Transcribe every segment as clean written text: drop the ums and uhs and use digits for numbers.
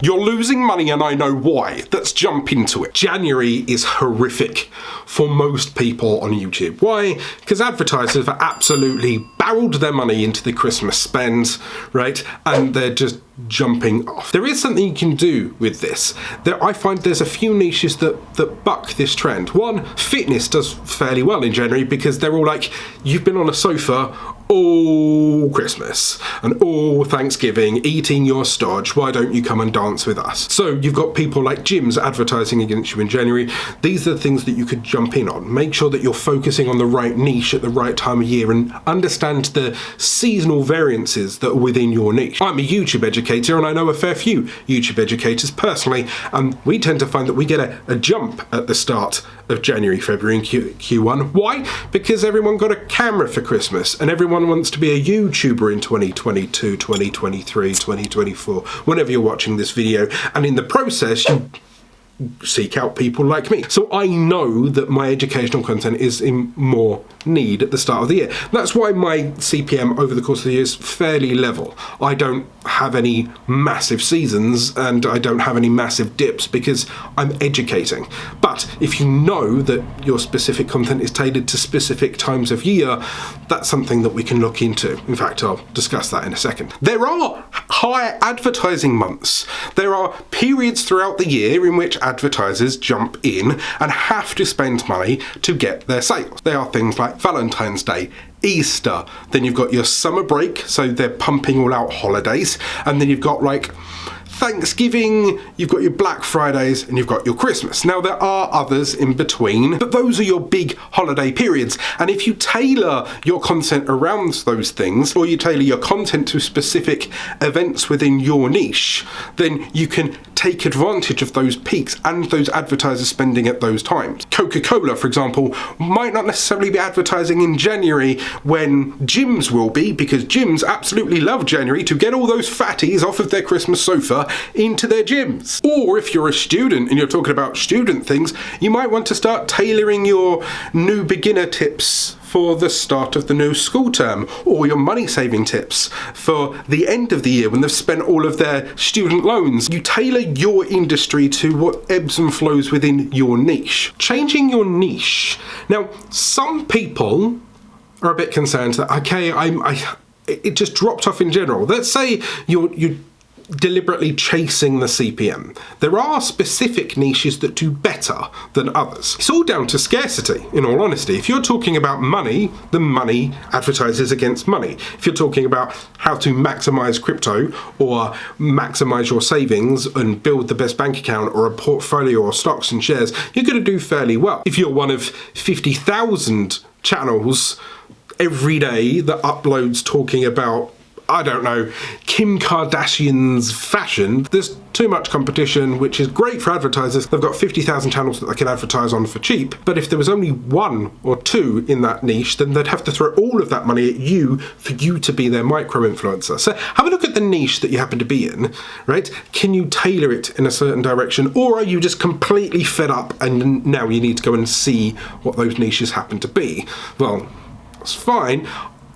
You're losing money and I know why. Let's jump into it. January is horrific for most people on YouTube. Why? Because advertisers have absolutely barreled their money into the Christmas spend, right? And they're just jumping off. There is something you can do with this. I find there's a few niches that buck this trend. One, fitness does fairly well in January because they're all like, you've been on a sofa all Christmas and all Thanksgiving eating your stodge, why don't you come and dance with us? So you've got people like gyms advertising against you in January. These are the things that you could jump in on. Make sure that you're focusing on the right niche at the right time of year and understand the seasonal variances that are within your niche. I'm a YouTube educator and I know a fair few YouTube educators personally, and we tend to find that we get a jump at the start of January, February and Q1. Why? Because everyone got a camera for Christmas and everyone wants to be a YouTuber in 2022, 2023, 2024, whenever you're watching this video, and in the process you seek out people like me. So I know that my educational content is in more need at the start of the year. That's why my CPM over the course of the year is fairly level. I don't have any massive seasons and I don't have any massive dips because I'm educating. But if you know that your specific content is tailored to specific times of year, that's something that we can look into. In fact, I'll discuss that in a second. There are higher advertising months. There are periods throughout the year in which advertisers jump in and have to spend money to get their sales. They are things like Valentine's Day, Easter, then you've got your summer break, so they're pumping all out holidays, and then you've got like Thanksgiving, you've got your Black Fridays, and you've got your Christmas. Now there are others in between, but those are your big holiday periods. And if you tailor your content around those things, or you tailor your content to specific events within your niche, then you can take advantage of those peaks and those advertisers spending at those times. Coca-Cola, for example, might not necessarily be advertising in January when gyms will be, because gyms absolutely love January to get all those fatties off of their Christmas sofa into their gyms. Or if you're a student and you're talking about student things, you might want to start tailoring your new beginner tips for the start of the new school term, or your money saving tips for the end of the year when they've spent all of their student loans. You tailor your industry to what ebbs and flows within your niche. Changing your niche. Now, some people are a bit concerned that, okay, it just dropped off in general. Let's say you're deliberately chasing the CPM. There are specific niches that do better than others. It's all down to scarcity, in all honesty. If you're talking about money, then money advertises against money. If you're talking about how to maximize crypto or maximize your savings and build the best bank account or a portfolio or stocks and shares, you're going to do fairly well. If you're one of 50,000 channels every day that uploads talking about, I don't know, Kim Kardashian's fashion, there's too much competition, which is great for advertisers. They've got 50,000 channels that they can advertise on for cheap. But if there was only one or two in that niche, then they'd have to throw all of that money at you for you to be their micro-influencer. So have a look at the niche that you happen to be in, right? Can you tailor it in a certain direction? Or are you just completely fed up and now you need to go and see what those niches happen to be? Well, that's fine.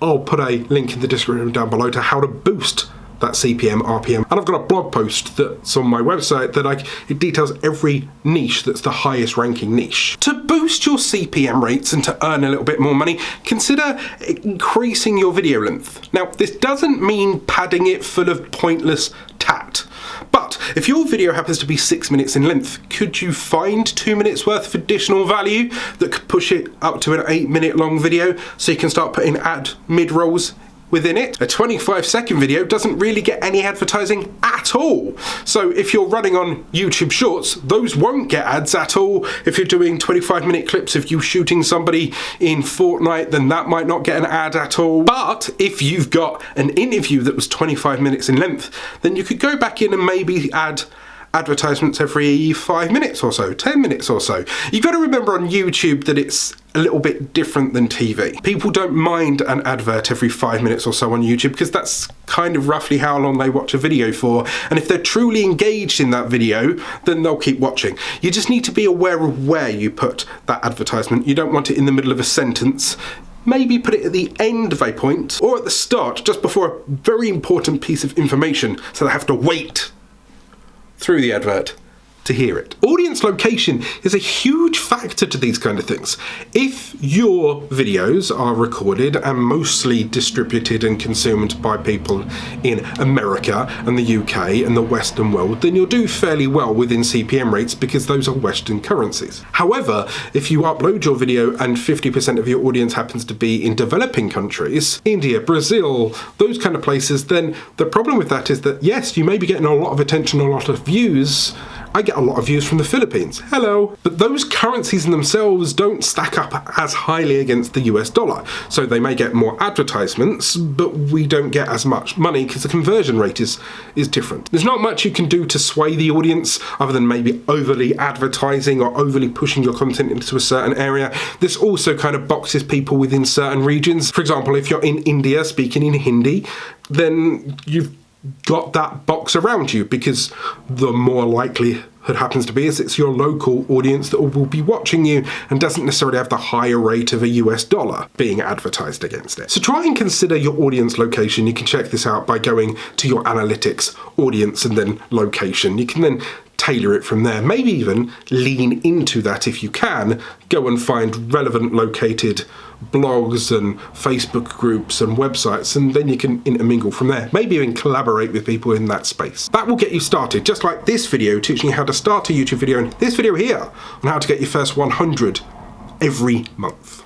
I'll put a link in the description down below to how to boost that CPM, RPM, and I've got a blog post that's on my website that it details every niche that's the highest ranking niche. To boost your CPM rates and to earn a little bit more money, consider increasing your video length. Now, this doesn't mean padding it full of pointless tat. But if your video happens to be 6 minutes in length, could you find 2 minutes worth of additional value that could push it up to an 8-minute long video so you can start putting ad mid-rolls within it? A 25-second video doesn't really get any advertising at all. So if you're running on YouTube Shorts, those won't get ads at all. If you're doing 25-minute clips of you shooting somebody in Fortnite, then that might not get an ad at all. But if you've got an interview that was 25 minutes in length, then you could go back in and maybe add advertisements every 5 minutes or so, 10 minutes or so. You've got to remember on YouTube that it's a little bit different than TV. People don't mind an advert every 5 minutes or so on YouTube because that's kind of roughly how long they watch a video for. And if they're truly engaged in that video, then they'll keep watching. You just need to be aware of where you put that advertisement. You don't want it in the middle of a sentence. Maybe put it at the end of a point or at the start, just before a very important piece of information, so they have to wait through the advert to hear it. Audience location is a huge factor to these kind of things. If your videos are recorded and mostly distributed and consumed by people in America and the UK and the Western world, then you'll do fairly well within CPM rates because those are Western currencies. However, if you upload your video and 50% of your audience happens to be in developing countries, India, Brazil, those kind of places, then the problem with that is that yes, you may be getting a lot of attention, a lot of views. I get a lot of views from the Philippines. Hello. But those currencies in themselves don't stack up as highly against the US dollar. So they may get more advertisements, but we don't get as much money because the conversion rate is different. There's not much you can do to sway the audience other than maybe overly advertising or overly pushing your content into a certain area. This also kind of boxes people within certain regions. For example, if you're in India speaking in Hindi, then you've got that box around you because the more likelihood happens to be is it's your local audience that will be watching you and doesn't necessarily have the higher rate of a US dollar being advertised against it. So try and consider your audience location. You can check this out by going to your analytics, audience, and then location. You can then tailor it from there. Maybe even lean into that if you can. Go and find relevant located blogs and Facebook groups and websites, and then you can intermingle from there. Maybe even collaborate with people in that space. That will get you started, just like this video teaching you how to start a YouTube video, and this video here on how to get your first 100 every month.